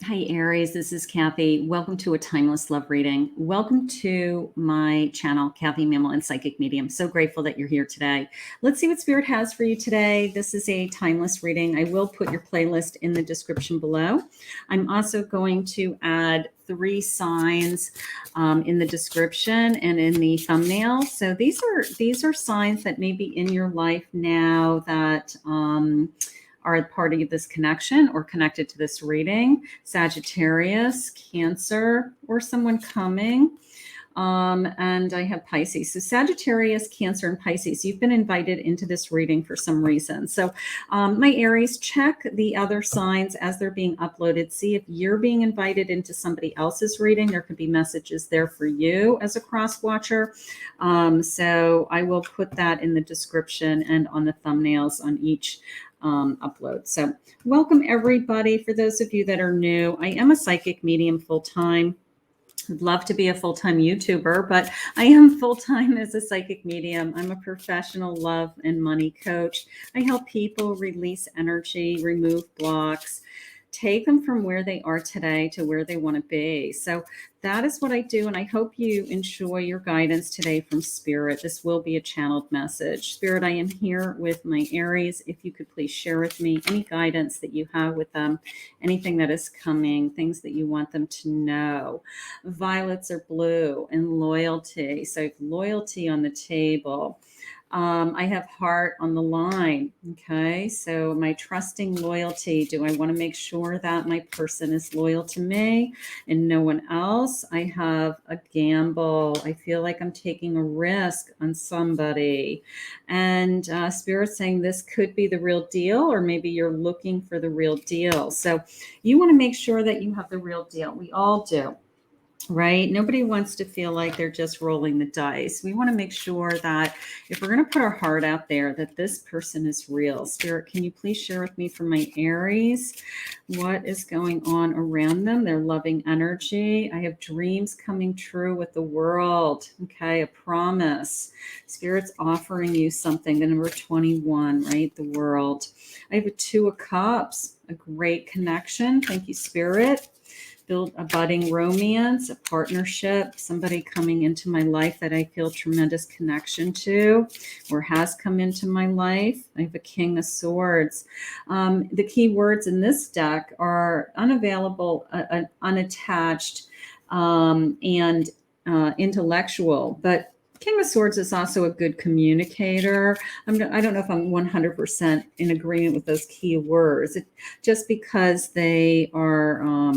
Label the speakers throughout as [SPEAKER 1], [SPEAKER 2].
[SPEAKER 1] Hi, Aries. This is Kathy. Welcome to a Timeless Love reading. Welcome to my channel, Kathy Mamolen Psychic Medium. So grateful that you're here today. Let's see what Spirit has for you today. This is a timeless reading. I will put your playlist in the description below. I'm also going to add 3 signs in the description and in the thumbnail. So these are signs that may be in your life now that are part of this connection or connected to this reading. Sagittarius, Cancer, or someone coming. And I have Pisces. So Sagittarius, Cancer, and Pisces, you've been invited into this reading for some reason. So my Aries, check the other signs as they're being uploaded. See if you're being invited into somebody else's reading. There could be messages there for you as a cross watcher. So I will put that in the description and on the thumbnails on each upload. So welcome everybody. For those of you that are new, I am a psychic medium full-time. I'd love to be a full-time YouTuber, but I am full-time as a psychic medium. I'm a professional love and money coach. I help people release energy, remove blocks, take them from where they are today to where they want to be. So that is what I do, and I hope you enjoy your guidance today from Spirit. This will be a channeled message. Spirit, I am here with my Aries. If you could please share with me any guidance that you have with them, anything that is coming, things that you want them to know. Violets are blue and loyalty. So I have loyalty on the table. I have heart on the line. Okay, so my trusting loyalty. Do I want to make sure that my person is loyal to me and no one else? I have a gamble. I feel like I'm taking a risk on somebody. And Spirit saying this could be the real deal, or maybe you're looking for the real deal. So you want to make sure that you have the real deal. We all do. Right? Nobody wants to feel like they're just rolling the dice. We want to make sure that if we're going to put our heart out there, that this person is real. Spirit, can you please share with me from my Aries what is going on around them, their loving energy? I have dreams coming true with the world. Okay, a promise. Spirit's offering you something. The number 21, right? The world. I have a 2 of Cups, a great connection. Thank you, Spirit. Build a budding romance, a partnership, somebody coming into my life that I feel tremendous connection to or has come into my life. I have a King of Swords. The key words in this deck are unavailable, unattached, and intellectual, but King of Swords is also a good communicator. I don't know if I'm 100% in agreement with those key words. Just because they are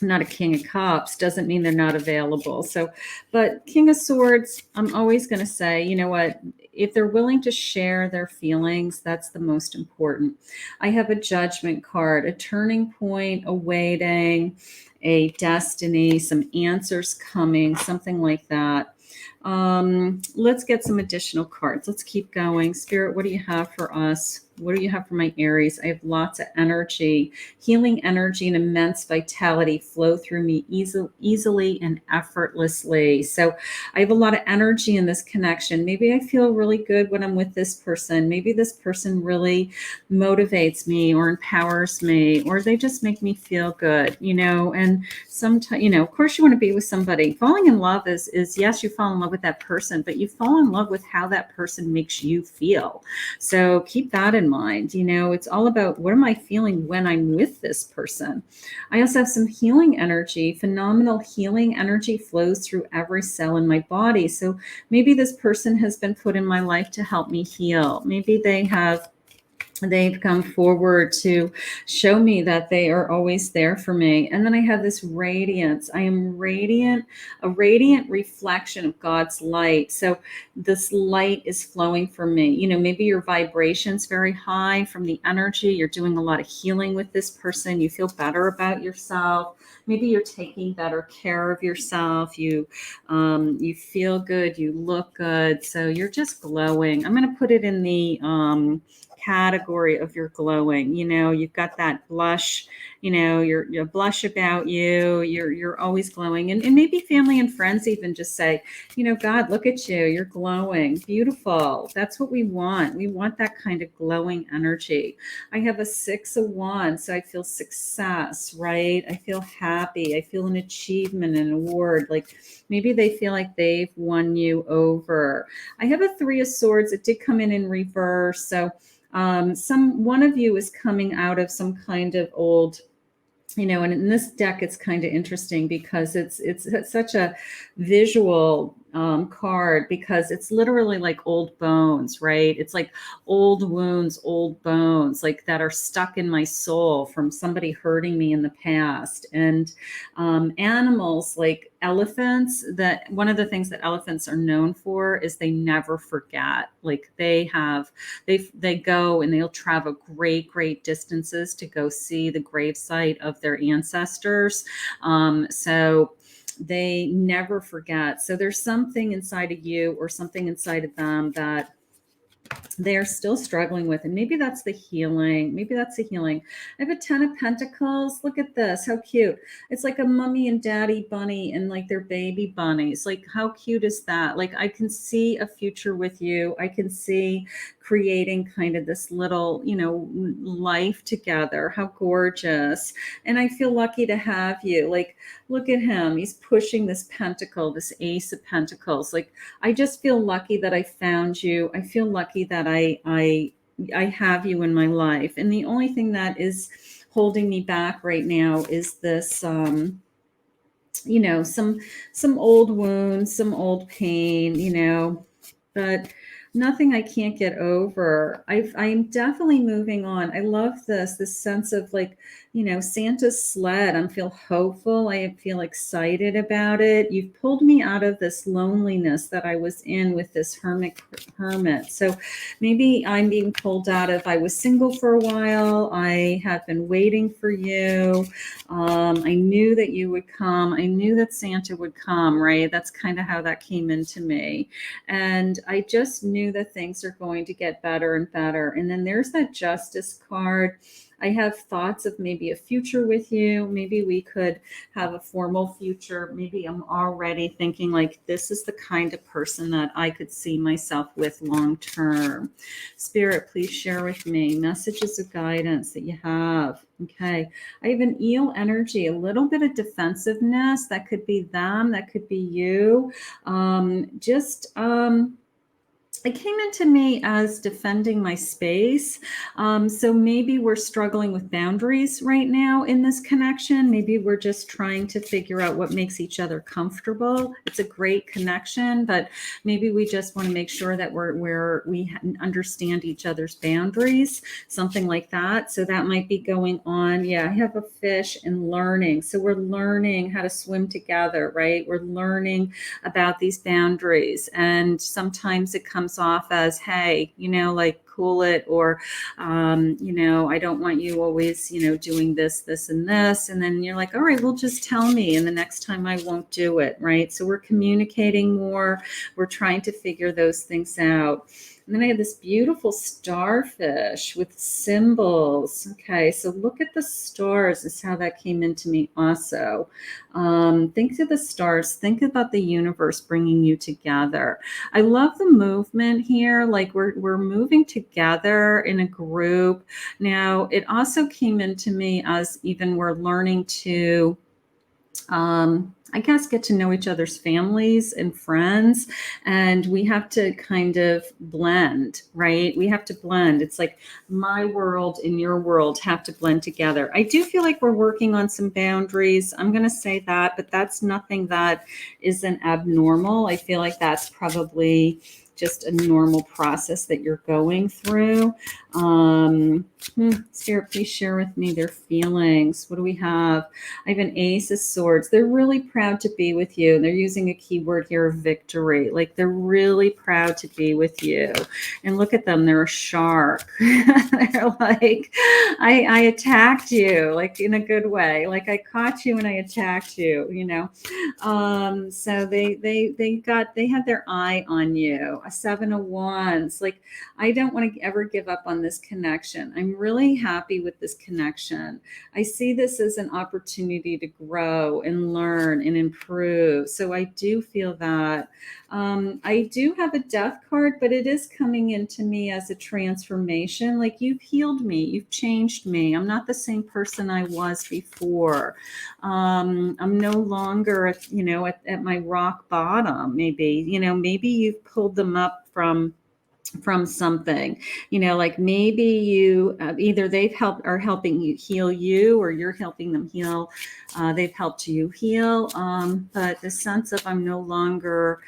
[SPEAKER 1] not a King of Cups doesn't mean they're not available. So, but King of Swords, I'm always going to say, you know what, if they're willing to share their feelings, that's the most important. I have a Judgment card, a turning point, a waiting, a destiny, some answers coming, something like that. Let's get some additional cards. Let's keep going. Spirit, what do you have for us? What do you have for my Aries? I have lots of energy, healing energy, and immense vitality flow through me easily and effortlessly. So I have a lot of energy in this connection. Maybe I feel really good when I'm with this person. Maybe this person really motivates me or empowers me, or they just make me feel good, you know. And sometimes, you know, of course you want to be with somebody. Falling in love is yes, you fall in love with that person, but you fall in love with how that person makes you feel. So keep that in mind. You know, it's all about what am I feeling when I'm with this person. I also have some healing energy. Phenomenal healing energy flows through every cell in my body. So maybe this person has been put in my life to help me heal. Maybe they've come forward to show me that they are always there for me. And then I have this radiance. I am radiant, a radiant reflection of God's light. So this light is flowing from me. You know, maybe your vibration's very high from the energy. You're doing a lot of healing with this person. You feel better about yourself. Maybe you're taking better care of yourself. You feel good. You look good. So you're just glowing. I'm going to put it in the category of your glowing. You know, you've got that blush, you know, your blush about you. You're always glowing. And maybe family and friends even just say, you know, God, look at you. You're glowing. Beautiful. That's what we want. We want that kind of glowing energy. I have a 6 of Wands, so I feel success, right? I feel happy. I feel an achievement, an award. Like maybe they feel like they've won you over. I have a 3 of Swords. It did come in reverse. So one of you is coming out of some kind of old, you know, and in this deck, it's kind of interesting because it's such a visual card, because it's literally like old bones, right? It's like old wounds, old bones, like that are stuck in my soul from somebody hurting me in the past. And animals like elephants, that one of the things that elephants are known for is they never forget. Like they go and they'll travel great distances to go see the gravesite of their ancestors. So they never forget. So there's something inside of you or something inside of them that they're still struggling with. And maybe that's the healing. Maybe that's the healing. I have a 10 of Pentacles. Look at this. How cute. It's like a mommy and daddy bunny and like their baby bunnies. Like how cute is that? Like I can see a future with you. I can see creating kind of this little, you know, life together. How gorgeous. And I feel lucky to have you. Like, look at him. He's pushing this pentacle, this Ace of Pentacles. Like, I just feel lucky that I found you. I feel lucky that I have you in my life. And the only thing that is holding me back right now is this, you know, some old wounds, some old pain, you know, but nothing I can't get over. I'm definitely moving on. I love this sense of like, you know, Santa's sled. I feel hopeful. I feel excited about it. You've pulled me out of this loneliness that I was in with this hermit. So maybe I'm being pulled out of, I was single for a while. I have been waiting for you. I knew that you would come. I knew that Santa would come, right? That's kind of how that came into me. And I just knew that things are going to get better and better. And then there's that Justice card. I have thoughts of maybe a future with you. Maybe we could have a formal future. Maybe I'm already thinking like, this is the kind of person that I could see myself with long term. Spirit, please share with me messages of guidance that you have. Okay. I have an eel energy, a little bit of defensiveness. That could be them. That could be you. It came into me as defending my space. So maybe we're struggling with boundaries right now in this connection. Maybe we're just trying to figure out what makes each other comfortable. It's a great connection, but maybe we just want to make sure that we understand each other's boundaries, something like that. So that might be going on. Yeah, I have a fish and learning. So we're learning how to swim together, right? We're learning about these boundaries. And sometimes it comes off as, hey, you know, like cool it, or you know, I don't want you always, you know, doing this and this. And then you're like, all right, well, just tell me, and the next time I won't do it, right? So we're communicating more. We're trying to figure those things out. And then I have this beautiful starfish with symbols. Okay, so look at the stars is how that came into me also. Think of the stars. Think about the universe bringing you together. I love the movement here. Like we're moving together in a group. Now, it also came into me as even we're learning to I guess get to know each other's families and friends, and we have to kind of blend, right? We have to blend. It's like my world and your world have to blend together. I do feel like we're working on some boundaries. I'm going to say that, but that's nothing that isn't abnormal. I feel like that's probably just a normal process that you're going through. Spirit, please share with me their feelings. What do we have? I have an Ace of Swords. They're really proud to be with you. They're using a keyword here of victory. Like they're really proud to be with you. And look at them. They're a shark. They're like, I attacked you, like in a good way. Like I caught you and I attacked you, you know. So they had their eye on you. A 7 of Wands. Like I don't want to ever give up on on this connection. I'm really happy with this connection. I see this as an opportunity to grow and learn and improve. So I do feel that. I do have a death card, but it is coming into me as a transformation. Like, you've healed me, you've changed me. I'm not the same person I was before. I'm no longer, at my rock bottom. Maybe you've pulled them up from something, like maybe you either are helping you heal you, or you're helping them heal. They've helped you heal. But the sense of I'm no longer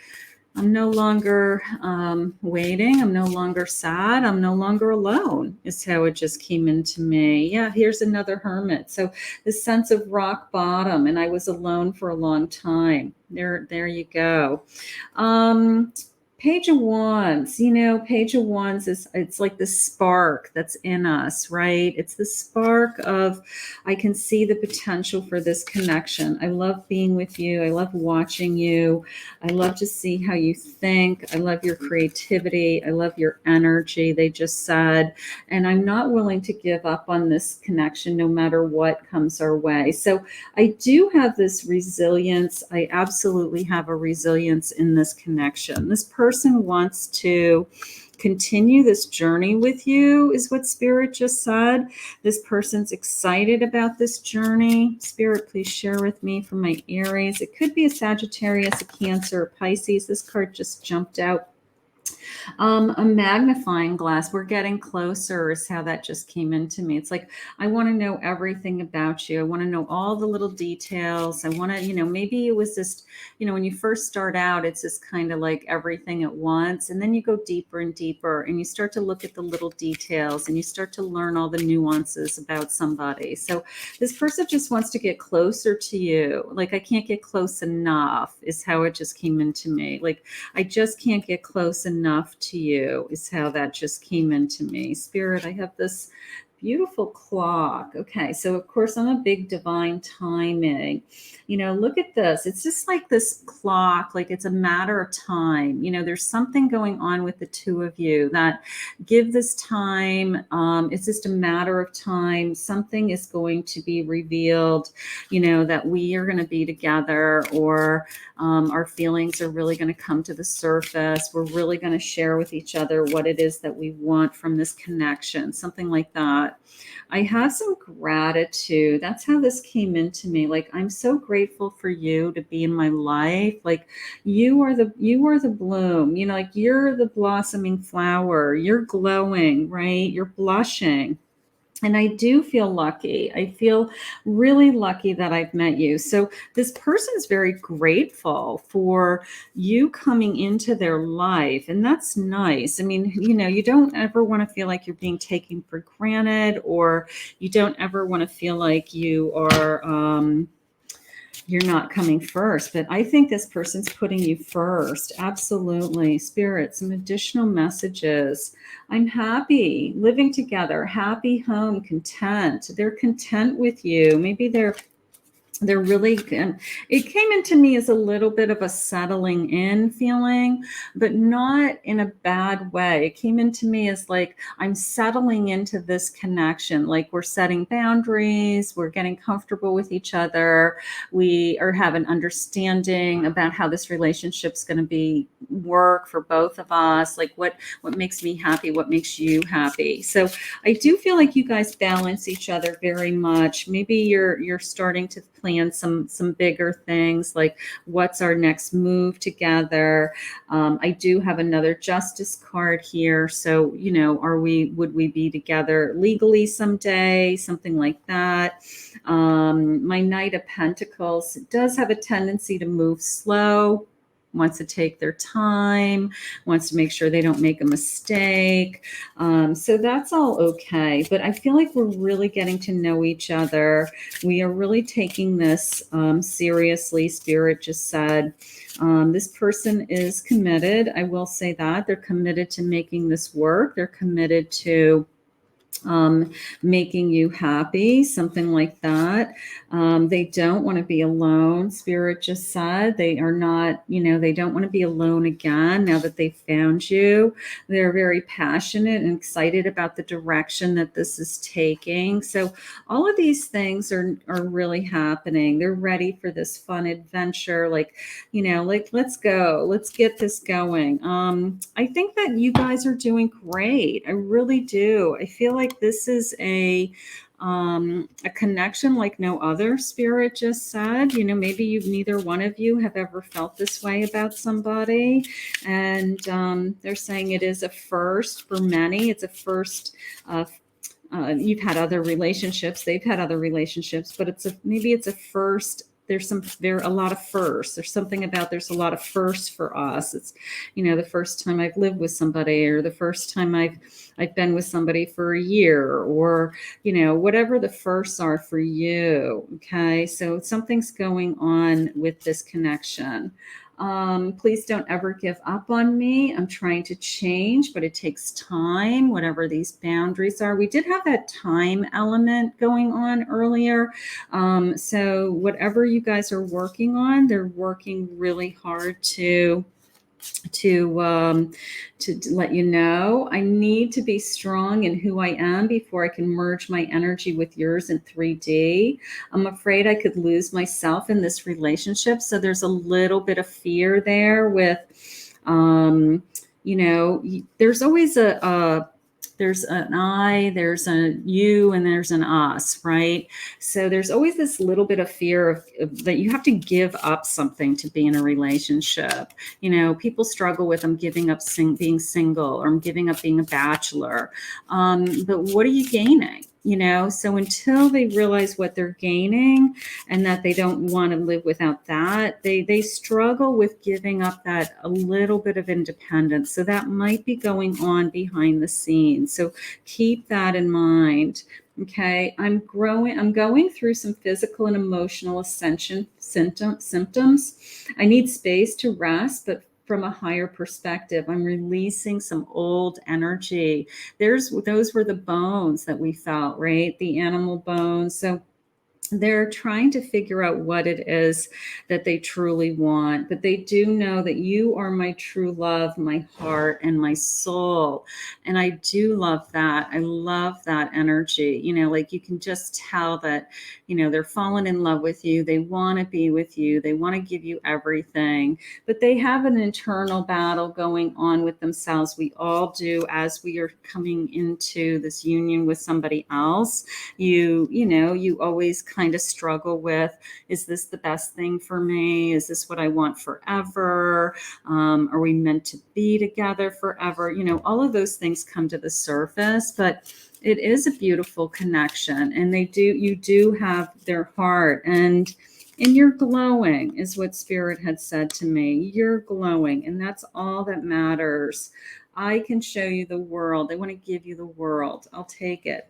[SPEAKER 1] waiting. I'm no longer sad. I'm no longer alone is how it just came into me. Yeah, here's another hermit. So the sense of rock bottom, and I was alone for a long time. There you go. Page of Wands, Page of Wands it's like the spark that's in us, right? It's the spark of, I can see the potential for this connection. I love being with you. I love watching you. I love to see how you think. I love your creativity. I love your energy, they just said. And I'm not willing to give up on this connection no matter what comes our way. So I do have this resilience. I absolutely have a resilience in this connection. This person wants to continue this journey with you, is what Spirit just said. This person's excited about this journey. Spirit, please share with me for my Aries. It could be a Sagittarius, a Cancer, a Pisces. This card just jumped out. A magnifying glass. We're getting closer is how that just came into me. It's like, I want to know everything about you. I want to know all the little details. I want to, maybe it was just, when you first start out, it's just kind of like everything at once. And then you go deeper and deeper, and you start to look at the little details, and you start to learn all the nuances about somebody. So this person just wants to get closer to you. Like, I can't get close enough is how it just came into me. Like, I just can't get close enough to you is how that just came into me. Spirit, I have this beautiful clock. Okay, so of course I'm a big divine timing. Look at this. It's just like this clock, like it's a matter of time. There's something going on with the two of you that give this time. It's just a matter of time. Something is going to be revealed, that we are going to be together, or our feelings are really going to come to the surface. We're really going to share with each other what it is that we want from this connection, something like that. I have some gratitude. That's how this came into me. Like, I'm so grateful for you to be in my life. Like, you are the bloom, like you're the blossoming flower. You're glowing, right? You're blushing. And I do feel lucky. I feel really lucky that I've met you. So this person is very grateful for you coming into their life. And that's nice. I mean, you don't ever want to feel like you're being taken for granted, or you don't ever want to feel like you are, you're not coming first. But I think this person's putting you first. Absolutely. Spirit, some additional messages. I'm happy living together, happy home, content. They're content with you. Maybe they're really, it came into me as a little bit of a settling in feeling, but not in a bad way. It came into me as like, I'm settling into this connection. Like, we're setting boundaries. We're getting comfortable with each other. We have an understanding about how this relationship's going to work for both of us. Like, what makes me happy? What makes you happy? So I do feel like you guys balance each other very much. Maybe you're starting to plan some bigger things, like what's our next move together. I do have another Justice card here. So, would we be together legally someday? Something like that. My Knight of Pentacles does have a tendency to move slow, wants to take their time, wants to make sure they don't make a mistake. So that's all okay. But I feel like we're really getting to know each other. We are really taking this seriously. Spirit just said, this person is committed. I will say that. They're committed to making this work. They're committed to making you happy, something like that. They don't want to be alone. Spirit just said they are not, they don't want to be alone again now that they've found you. They're very passionate and excited about the direction that this is taking. So all of these things are really happening. They're ready for this fun adventure. Like, let's go, let's get this going. I think that you guys are doing great. I really do. I feel like this is a connection like no other. Spirit just said, maybe neither one of you have ever felt this way about somebody. And they're saying it is a first for many. It's a first. You've had other relationships. They've had other relationships, but maybe it's a first. There's a lot of firsts. There's something about there's a lot of firsts for us. It's, the first time I've lived with somebody, or the first time I've been with somebody for a year, or, whatever the firsts are for you. Okay. So something's going on with this connection. Please don't ever give up on me. I'm trying to change, but it takes time, whatever these boundaries are. We did have that time element going on earlier. So whatever you guys are working on, they're working really hard to let you know. I need to be strong in who I am before I can merge my energy with yours in 3D. I'm afraid I could lose myself in this relationship. So there's a little bit of fear there with, there's always there's an I, there's a you, and there's an us, right? So there's always this little bit of fear of that you have to give up something to be in a relationship. People struggle with, I'm giving up being single, or I'm giving up being a bachelor. But what are you gaining? So until they realize what they're gaining and that they don't want to live without that, they struggle with giving up that a little bit of independence. So that might be going on behind the scenes. So keep that in mind. Okay. I'm going through some physical and emotional ascension symptoms. I need space to rest, but from a higher perspective, I'm releasing some old energy. Those were the bones that we felt, right? The animal bones. So they're trying to figure out what it is that they truly want, but they do know that you are my true love, my heart, and my soul. And I do love that. I love that energy. Like you can just tell that, they're falling in love with you. They want to be with you. They want to give you everything, but they have an internal battle going on with themselves. We all do as we are coming into this union with somebody else. You always kind of struggle with, is this the best thing for me? Is this what I want forever? Are we meant to be together forever? All of those things come to the surface, but it is a beautiful connection, and you do have their heart, and you're glowing is what Spirit had said to me. You're glowing, and that's all that matters. I can show you the world. I want to give you the world. I'll take it.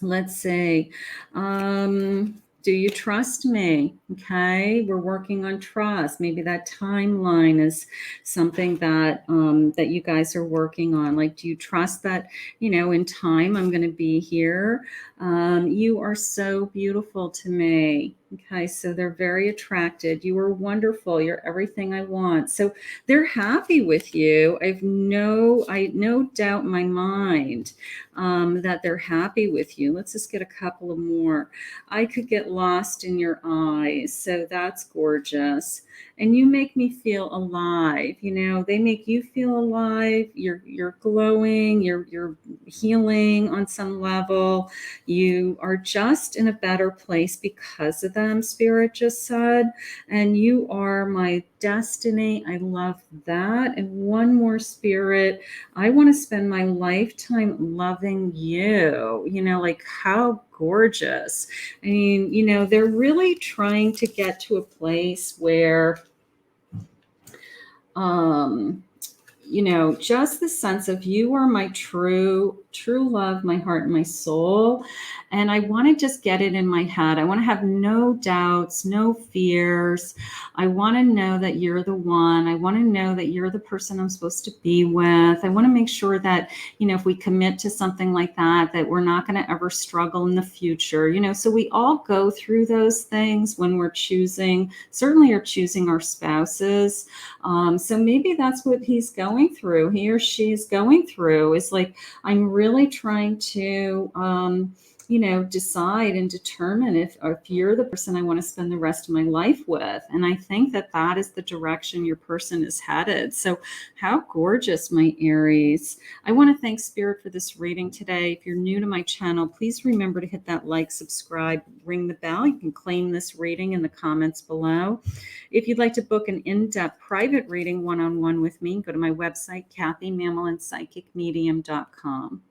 [SPEAKER 1] Let's see. Do you trust me? Okay, we're working on trust. Maybe that timeline is something that that you guys are working on. Like, do you trust that, in time I'm going to be here? You are so beautiful to me. Okay, so they're very attracted. You are wonderful. You're everything I want. So they're happy with you. I no doubt in my mind that they're happy with you. Let's just get a couple of more. I could get lost in your eyes. So that's gorgeous. And you make me feel alive. They make you feel alive. You're glowing. You're healing on some level. You are just in a better place because of them, Spirit just said. And you are my destiny. I love that. And one more, Spirit. I want to spend my lifetime loving you. Like, how gorgeous. I mean, they're really trying to get to a place where just the sense of you are my true love, my heart and my soul. And I want to just get it in my head. I want to have no doubts, no fears. I want to know that you're the one. I want to know that you're the person I'm supposed to be with. I want to make sure that, if we commit to something like that, that we're not going to ever struggle in the future. So we all go through those things when we're certainly are choosing our spouses. So maybe that's what he's going through. He or she's going through is like, I'm really trying to, decide and determine if you're the person I want to spend the rest of my life with. And I think that is the direction your person is headed. So how gorgeous, my Aries. I want to thank Spirit for this reading today. If you're new to my channel, please remember to hit that like, subscribe, ring the bell. You can claim this reading in the comments below. If you'd like to book an in-depth private reading one-on-one with me, go to my website, KathyMamolenPsychicMedium.com.